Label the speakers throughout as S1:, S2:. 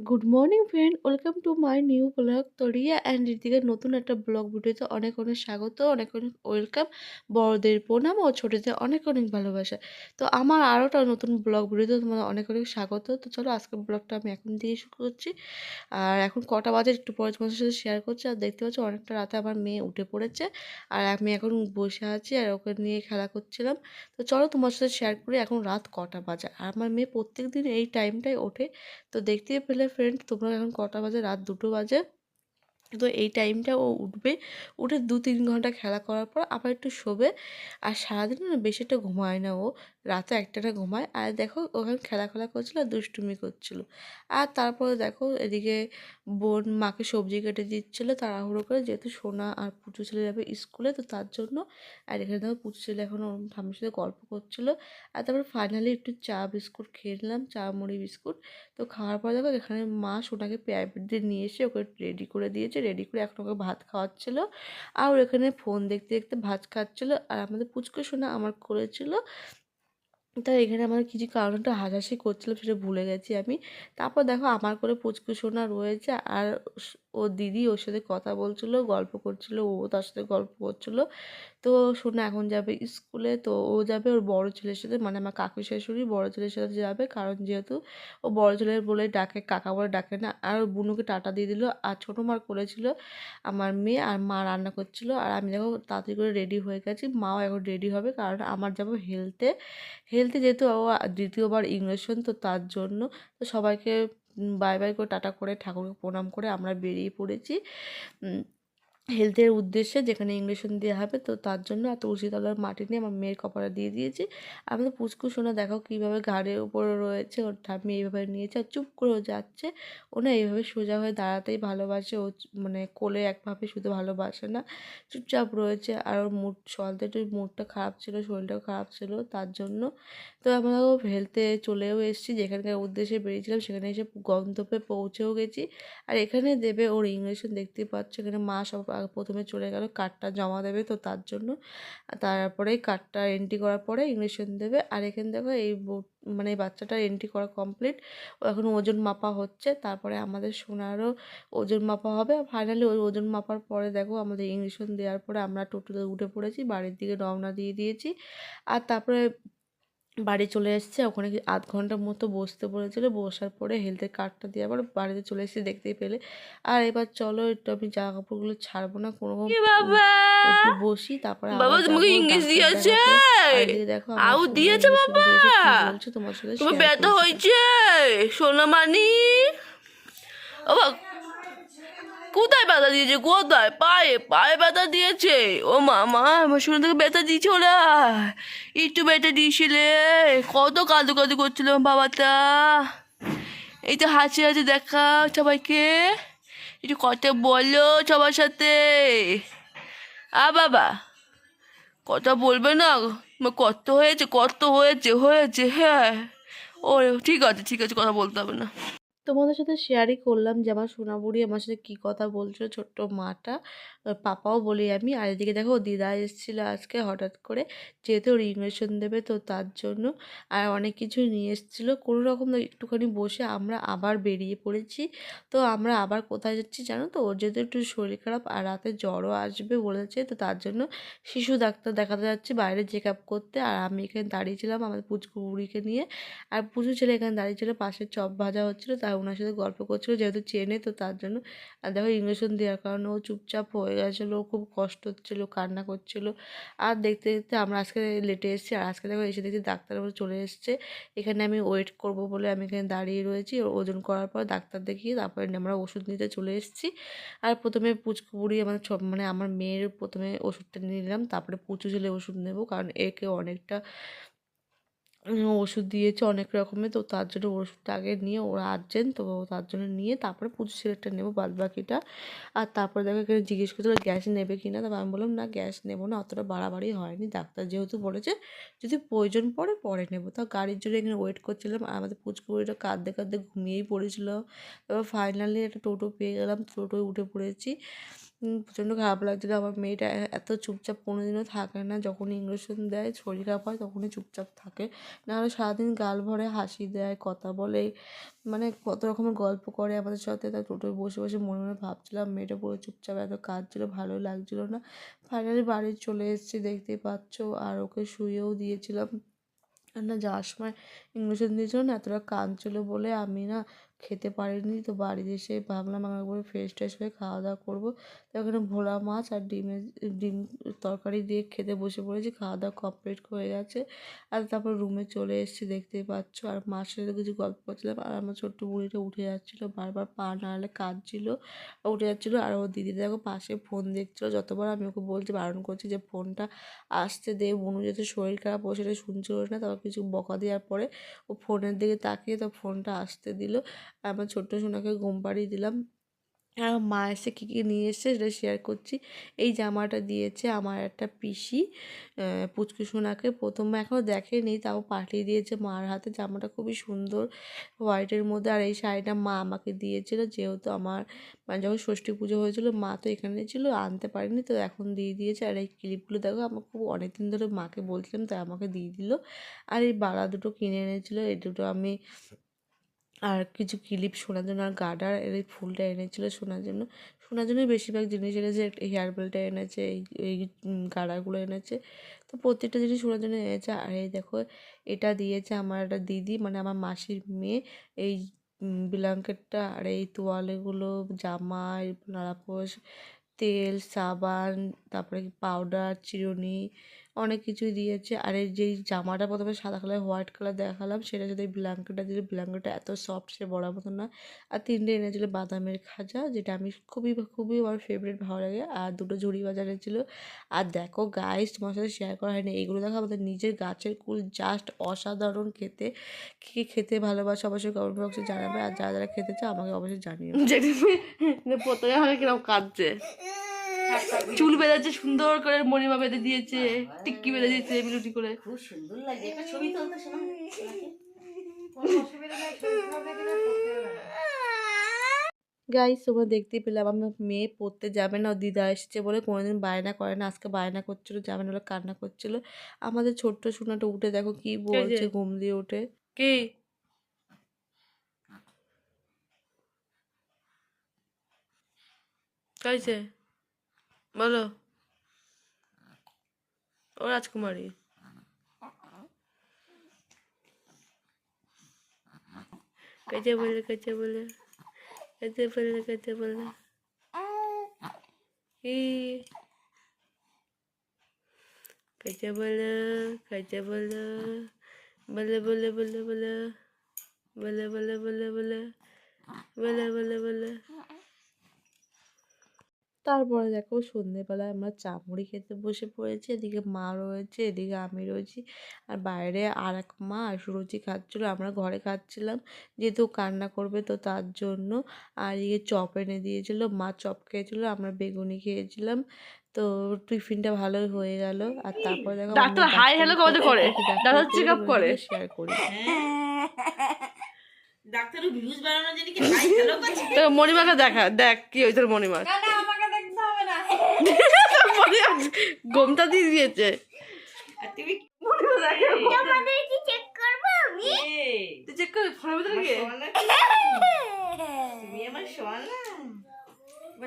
S1: Good morning friend, welcome to my new blog. তো Riya and ঋতিকার নতুন একটা ব্লগ ভিডিওতে অনেক অনেক স্বাগত, অনেক অনেক ওয়েলকাম। বড়দের প্রণাম ও ছোটদের অনেক অনেক ভালোবাসা। তো আমার আরোটা নতুন ব্লগ ভিডিওতে তোমাদের অনেক অনেক স্বাগত। তো চলো আজকের ব্লগটা আমি এখন দিয়ে শুরু করছি। আর এখন কটা বাজে একটু পরে তোমাদের সাথে শেয়ার করছি। আর দেখতে পাচ্ছি অনেকটা রাতে আমার মেয়ে উঠে পড়েছে, আর আমি এখন বসে আছি আর ওকে নিয়ে খেলা করছিলাম। তো চলো তোমার সাথে শেয়ার করি এখন রাত কটা বাজে। আর আমার মেয়ে প্রত্যেক দিন এই টাইমটাই ওঠে। তো দেখতেই পেলে ফ্রেন্ড তোমরা, এখন কটা বাজে, রাত 2টো বাজে। তো এই টাইমটা ও উঠবে, উঠে 2-3 ঘন্টা খেলা করার পর আবার একটু শোবে। আর সারাদিন না বেশি একটা ঘুমায় না ও, রাতে একটানা ঘুমায়। আর দেখো ওখানে খেলা করছিল আর দুষ্টুমি করছিল। আর তারপরে দেখো এদিকে বোন মাকে সবজি কেটে দিচ্ছিল তাড়াহুড়ো করে, যেহেতু সোনা আর পুচু ছেলে যাবে স্কুলে, তো তার জন্য। আর এখানে দেখো পুচু ছেলে এখন ওর ঠাম্মির সাথে গল্প করছিল। আর তারপরে ফাইনালি একটু চা বিস্কুট খেয়ে নিলাম, চা মুড়ি বিস্কুট। তো খাওয়ার পর দেখো এখানে মা সোনাকে প্রাইভেট দিয়ে নিয়ে এসে ওকে রেডি করে দিয়েছে, রেডি করে এখন ওকে ভাত খাওয়াচ্ছিল। আর ও এখানে ফোন দেখতে দেখতে ভাত খাচ্ছিল। আর আমাদের পুচকু সোনা আমার করেছিল। তাই এখানে আমার কিছু কারণটা হাসাহাসি করছিলাম, সেটা ভুলে গেছি আমি। তারপর দেখো আমার করে পুচকু সোনা রয়েছে, আর ও দিদি ওর সাথে কথা বলছিল, গল্প করছিল, ও তার সাথে গল্প করছিল। তো সোনা এখন যাবে স্কুলে। তো ও যাবে ওর বড় ছেলের সাথে, মানে আমার কাকু শাশুড়ি বড় ছেলের সাথে যাবে, কারণ যেহেতু ও বড় ছেলের বলে ডাকে, কাকা বলে ডাকে না। আর ওর বুনুকে টাটা দিয়ে দিল। আর ছোটো মার করেছিল আমার মেয়ে, আর মা রান্না করছিল। আর আমি দেখো তাড়াতাড়ি করে রেডি হয়ে গেছি, মাও এখন রেডি হবে, কারণ আমার যাবো হেলতে। হেলতে যেহেতু ও দ্বিতীয়বার ইংলিশন, তো তার জন্য। তো সবাইকে বাই বাই করে টাটা করে ঠাকুরকে প্রণাম করে আমরা বেরিয়ে পড়েছি হেলথের উদ্দেশ্যে, যেখানে ইঞ্জেকশন দেওয়া হবে। তো তার জন্য আর তুলসী তলার মাটি নিয়ে আমার মেয়ের কপালে দিয়ে দিয়েছি। আমাদের পুচকু সোনা দেখো কীভাবে ঘাড়ের উপরে রয়েছে, ওর ঠাম্মি এইভাবে নিয়েছে আর চুপ করে ও যাচ্ছে। ও না এইভাবে সোজা হয়ে দাঁড়াতেই ভালোবাসে, ও মানে কোলে একভাবে শুধু ভালোবাসে না, চুপচাপ রয়েছে। আর ওর মুড সকালতে একটু মুডটা খারাপ ছিল, শরীরটাও খারাপ ছিল তার জন্য। তো আমরা হেলতে চলেও এসেছি, যেখানকার উদ্দেশ্যে বেরিয়েছিলাম সেখানে এসে গন্তব্যে পৌঁছেও গেছি। আর এখানে দেবে ওর ইঞ্জেকশন, দেখতেই পাচ্ছ এখানে মা সব প্রথমে চলে গেল কার্ডটা জমা দেবে, তো তার জন্য। তারপরেই কার্ডটা এন্ট্রি করার পরে ইঞ্জেকশন দেবে। আর এখানে দেখো এই মানে এই বাচ্চাটার এন্ট্রি করা কমপ্লিট। ও এখন ওজন মাপা হচ্ছে, তারপরে আমাদের সোনারও ওজন মাপা হবে। ফাইনালি ওই ওজন মাপার পরে দেখো আমাদের ইঞ্জেকশন দেওয়ার পরে আমরা টোটোতে উঠে পড়েছি, বাড়ির দিকে রওনা দিয়ে দিয়েছি। আর তারপরে বাড়ি চলে এসেছে, ওখানে আধ ঘন্টার মতো বসতে বলেছিল, বসার পরে হেলথের কার্ডটা দেওয়ার পর বাড়িতে চলে এসেছি, দেখতেই পেলে। আর এবার চলো একটু আমি জামা কাপড়গুলো ছাড়বো না কোনো রকম,
S2: কি বাবা,
S1: একটু বসি, তারপরে
S2: বাবা
S1: আবার
S2: তোমাকে
S1: যাবো
S2: ইংলিশ
S1: ডাক্তার
S2: দিয়েছে?
S1: দেখাতে। আর এদিকে দেখো আমার
S2: আউ
S1: সোনা
S2: দিয়েছে
S1: ইঞ্জেকশন
S2: বাবা?
S1: দিয়েছে, কি বলছো তোমার সাথে
S2: তোমার
S1: শেয়ার
S2: ব্যথা
S1: করি সেটা।
S2: হয়েছে সোনামানি? বাবা, কোথায় ব্যথা দিয়েছে? কোথায়? পায়ে পায়ে ব্যথা দিয়েছে? ও মামা, আমার সোনাটাকে ব্যথা দিয়েছে ওরা। একটু ব্যথা দিয়েছিলে? কত কাঁদু কাঁদু করছিল বাবাটা। এই তো হাসি হাসি দেখা সবাইকে, একটু কথা বলো সবার সাথে। বাবা, কথা বলবে না? কত হয়েছে, কত হয়েছে, হয়েছে, হ্যাঁ। ও ঠিক আছে, ঠিক আছে, কথা বলতে হবে না।
S1: তোমাদের সাথে শেয়ারই করলাম যে আমার সোনাবুড়ি আমার সাথে কী কথা বলছিল, ছোট্ট মাটা, পাপাও বলি আমি। আর এদিকে দেখো দিদা এসেছিল আজকে হঠাৎ করে, যেহেতু ওর ইঞ্জেকশন দেবে, তো তার জন্য। আর অনেক কিছুই নিয়ে এসেছিলো, কোনো রকম একটুখানি বসে আমরা আবার বেরিয়ে পড়েছি। তো আমরা আবার কোথায় যাচ্ছি জানো তো? ওর যেহেতু একটু শরীর খারাপ আর রাতে জ্বরও আসবে বলেছে, তো তার জন্য শিশু ডাক্তার দেখাতে যাচ্ছি বাইরে চেক আপ করতে। আর আমি এখানে দাঁড়িয়েছিলাম আমাদের পুচকু বুড়িকে নিয়ে, আর পুচু ছেলে এখানে দাঁড়িয়েছিল, পাশে চপ ভাজা হচ্ছিলো, তাই ওনার সাথে গল্প করছিলো, যেহেতু চেনে, তো তার জন্য। আর দেখো ইঞ্জেকশন দেওয়ার কারণে ও চুপচাপ হয়ে গেছিলো, ও খুব কষ্ট হচ্ছিলো, কান্না করছিলো। আর দেখতে দেখতে আমরা আজকে লেটে এসেছি। আর আজকে দেখো এসে দেখছি ডাক্তারবাবু চলে এসছে। এখানে আমি ওয়েট করব বলে আমি এখানে দাঁড়িয়ে রয়েছি। ওর ওজন করার পর ডাক্তার দেখিয়ে তারপরে আমরা ওষুধ নিতে চলে এসেছি। আর প্রথমে পুচকু বুড়ি আমাদের মানে আমার মেয়ের প্রথমে ওষুধটা নিয়ে নিলাম, তারপরে পুচু ছেলে ওষুধ নেবো, কারণ একে অনেকটা ওষুধ দিয়েছে অনেক রকমের, তো তার জন্য ওষুধটা আগে নিয়ে, ওরা আর্জেন্ট, তো তার জন্য নিয়ে তারপরে পুজো সিলেটটা নেবো বাদবাকিটা। আর তারপরে দেখো এখানে জিজ্ঞেস করছিল গ্যাস নেবে কি না, তারপর আমি বললাম না গ্যাস নেবো না, অতটা বাড়াবাড়ি হয়নি, ডাক্তার যেহেতু বলেছে যদি প্রয়োজন পড়ে পরে নেবো। তাও গাড়ির জন্য এখানে ওয়েট করছিলাম। আর আমাদের পুচকুড়িটা কাঁদতে কাঁদতে ঘুমিয়েই পড়েছিল। তারপর ফাইনালি একটা টোটো পেয়ে গেলাম, টোটোয় উঠে পড়েছি। প্রচণ্ড খারাপ লাগছিলো। আমার মেয়েটা এত চুপচাপ কোনোদিনও থাকে না, যখন ইঞ্জেকশন দেয় শরীর খারাপ হয় তখনই চুপচাপ থাকে, নাহলে সারাদিন গাল ভরে হাসি দেয়, কথা বলে, মানে কত রকমের গল্প করে আমাদের সাথে। তাই টোটোয় বসে বসে মনে মনে ভাবছিলাম মেয়েটা পুরো চুপচাপ, এত কাঁদছিলো, ভালোই লাগছিলো না। ফাইনালি বাড়ি চলে এসেছি, দেখতেই পাচ্ছ। আর ওকে শুয়েও দিয়েছিলাম। আর না, যাওয়ার সময় ইঞ্জেকশন দিয়েছিল না, এতটা কাঁদছিল বলে আমি না খেতে পারিনি। তো বাড়ি এসে ভাবলাম আমার করে ফ্রেশ ট্রেশ হয়ে খাওয়া দাওয়া করবো। তো ওখানে ভোলা মাছ আর ডিম তরকারি দিয়ে খেতে বসে পড়েছি। খাওয়া দাওয়া কমপ্লিট হয়ে গেছে। আর তারপর রুমে চলে এসেছি, দেখতেই পাচ্ছ। আর মার সাথে কিছু গল্প করছিলাম। আর আমার ছোট্ট বুড়িটা উঠে যাচ্ছিলো, বারবার পা নাড়ালে কাঁদছিল, উঠে যাচ্ছিলো। আর ও দিদি দেখো পাশে ফোন দেখছিলো। যতবার আমি ওকে বলছি, বারণ করছি যে ফোনটা আসতে দে, মনু যেহেতু শরীর খারাপ, ও সেটা শুনছিল না। তারপর কিছু বকা দেওয়ার পরে ও ফোনের দিকে তাকিয়ে তো ফোনটা আসতে দিল। আমার ছোট্ট সোনাকে ঘুম পাড়িয়ে দিলাম। আর আমার মা এসে কী কী নিয়ে এসেছে সেটা শেয়ার করছি। এই জামাটা দিয়েছে আমার একটা পিসি পুচকু সোনাকে, প্রথমে এখনও দেখেনি, তাও পাঠিয়ে দিয়েছে মার হাতে। জামাটা খুবই সুন্দর, হোয়াইটের মধ্যে। আর এই শাড়িটা মা আমাকে দিয়েছিল, যেহেতু আমার মানে যখন ষষ্ঠী পুজো হয়েছিল মা তো এখানে ছিল, আনতে পারিনি, তো এখন দিয়ে দিয়েছে। আর এই ক্লিপগুলো দেখো, আমার খুব অনেকদিন ধরে মাকে বলছিলাম, তাই আমাকে দিয়ে দিল। আর এই বালা দুটো কিনে এনেছিল, এই দুটো আমি, আর কিছু ক্লিপ শোনার জন্য, আর গার্ডার এর এই ফুলটা এনেছিল শোনার জন্য। শোনার জন্যই বেশিরভাগ জিনিস এনেছে। হেয়ার বেলটা এনেছে, এই গার্ডারগুলো এনেছে। তো প্রত্যেকটা জিনিস শোনার জন্য এনেছে। আর এই দেখো, এটা দিয়েছে আমার একটা দিদি, মানে আমার মাসির মেয়ে। এই ব্ল্যাঙ্কেটটা আর এই তোয়ালেগুলো, জামা, নাড়াপোশ, তেল, সাবান, তারপরে পাউডার, চিরুনি, অনেক কিছুই দিয়েছে। আর এই যেই জামাটা প্রথমে সাদা কালার হোয়াইট কালার দেখালাম, সেটা যদি ব্ল্যাঙ্কেটটা দিল, ব্ল্যাঙ্কেটটা এত সফট, সে বলার মতো না। আর 3টে এনেছিল বাদামের খাজা, যেটা আমি খুবই খুবই আমার ফেভারিট, ভালো লাগে। আর 2টো ঝুড়ি বাজার এনেছিল। আর দেখো গাইস, তোমার সাথে শেয়ার করা হয়নি, এইগুলো দেখো আমাদের নিজের গাছের কুল, জাস্ট অসাধারণ খেতে। কী খেতে ভালোবাসো অবশ্যই কমেন্ট বক্সে জানাবে। আর যারা যারা খেতে চাও আমাকে অবশ্যই জানিও। প্রথমে আমাকে কিরকম কাঁদছে, চুল বেঁধেছে সুন্দর করে, মণিমা বেঁধে দিয়েছে, টিক্কি বেঁধে দিয়েছে বিলুটি করে, খুব সুন্দর লাগে। একটা ছবি তুলতে সময় গাইস, তোমরা দেখতেই পেলাম আমার মেয়ে পড়তে যাবে না, ও দিদা এসেছে বলে। কোনোদিন বায়না করে না, আজকে বায়না করছিল, যাবে না বলে কান্না করছিল। আমাদের ছোট্ট সোনাটা উঠে দেখো কি বলছে ঘুম দিয়ে উঠে। কি কাইছে বলো, ও রাজকুমারী कैसे बोले कैसे बोले कैसे बोले कैसे बोले ई कैसे बोले कैसे बोले बोले बोले बोले बोले बोले बोले बोले बोले बोले बोले बोले। তারপরে দেখো সন্ধ্যেবেলায় আমরা চা মুড়ি খেতে বসে পড়েছি। এদিকে মা রয়েছে, এদিকে আমি রয়েছি। আর বাইরে আর এক মা আর সুরুচি খাচ্ছিলো, আমরা ঘরে খাচ্ছিলাম, যেহেতু কান্না করবে তো তার জন্য। আর এদিকে চপ এনে দিয়েছিলো, মা চপ খেয়েছিলো, আমরা বেগুনি খেয়েছিলাম। তো টিফিনটা ভালোই হয়ে গেল। আর তারপরে দেখো ডাক্তার হাই হ্যালো কত করে, ডাক্তার চেক আপ করে, শেয়ার করি।
S3: ডাক্তার ভিউজ বাড়ানোর জন্য কি হাই হ্যালো করছে?
S1: তো মণিমাকে দেখা, দেখ কি হয়েছে মণিমা,
S3: না না আমাকে দেখতে হবে না।
S1: গমটা দিয়ে দিয়েছে।
S3: আর তুমি
S4: তোমাদের কি চেক করবো আমি?
S1: তুই চেক করে ফোনের ভিতরে গিয়ে
S3: তুমি আমার সোনা।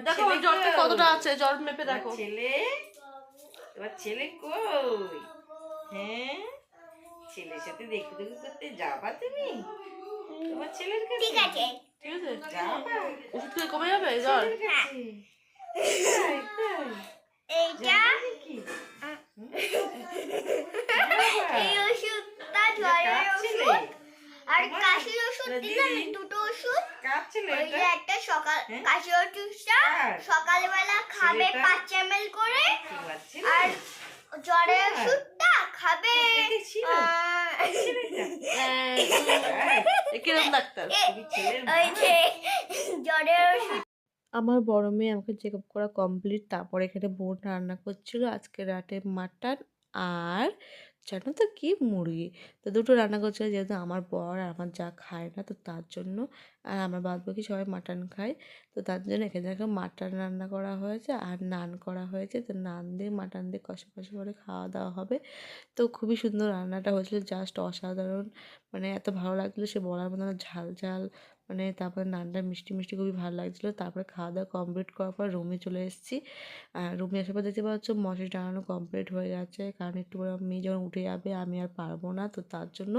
S1: দেখো ওর জ্বরটা কতটা আছে, জ্বর মেপে দেখো।
S3: ছেলে, তোমার ছেলে কই? হ্যাঁ, ছেলের সাথে দেখু দেখু করতে যাবা তুমি তোমার ছেলের কাছে?
S4: ঠিক আছে।
S1: ঠিক আছে,
S3: যাবা
S1: ওষুধ খেলে কমে যাবে জ্বর?
S3: ছেলের কাছে?
S4: এইটা
S3: কি
S4: এই ওষুধটা জ্বরের ওষুধ আর কাশির ওষুধ দিলাম, দুটো ওষুধ।
S3: কার ছেলে
S4: ওই যে
S3: এটা?
S4: একটা সকাল কাশির ওষুধটা
S3: কার?
S4: সকালবেলা খাবে
S3: ছেলেটা?
S4: 5 ml করে,
S3: তোমার ছেলে?
S4: আর জ্বরের ওষুধটা খাবে
S3: কোথায় ছিল?
S1: কিরকম ডাক্তার?
S3: তুমি ছেলের মা?
S4: ওই যে জ্বরের ওষুধ।
S1: আমার বড় মেয়ে আমাকে চেক আপ করা কমপ্লিট। তারপর এখানে বোন রান্না করছিল আজকে রাতে মাটন আর জানো তো কি মুরগি। তো দুটো রান্না করছিলাম যেহেতু আমার বর আর আমার যা খায় না, তো তার জন্য। আর আমার বাদবাকি সবাই মাটন খায়, তো তার জন্য এখানে দেখো মাটন রান্না করা হয়েছে আর নান করা হয়েছে। তো নান দিয়ে মাটন দিয়ে কষা কষা করে খাওয়া দাওয়া হবে। তো খুবই সুন্দর রান্নাটা হয়েছিল, জাস্ট অসাধারণ। মানে এত ভালো লাগছিলো সে বলার মতো না, ঝাল ঝাল। মানে তারপরে নানটা মিষ্টি মিষ্টি খুবই ভালো লাগছিলো। তারপরে খাওয়া দাওয়া কমপ্লিট করার পর রুমে চলে এসেছি। আর রুমে আসার পর দেখতে পাচ্ছ মশারি টাঙানো কমপ্লিট হয়ে গেছে, কারণ একটু পরে মেয়ে যখন উঠে যাবে আমি আর পারবো না, তো তার জন্য।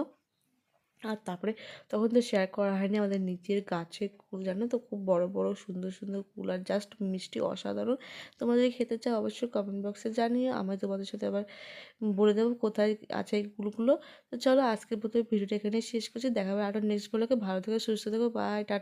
S1: আর তারপরে তখন তো শেয়ার করা হয়নি আমাদের নিচের গাছের কুল, জানো তো খুব বড় বড় সুন্দর সুন্দর কুল, আর জাস্ট মিষ্টি অসাধারণ। তোমরা যদি খেতে চাও অবশ্যই কমেন্ট বক্সে জানিও, আমি তোমাদের সাথে আবার বলে দেবো কোথায় আছে এই কুলগুলো। তো চলো আজকের মতো ভিডিওটা এখানে শেষ করছি, দেখা হবে আরও নেক্সট ব্লগে। ভালো থেকো, সুস্থ থেকো, বাই, টাটা।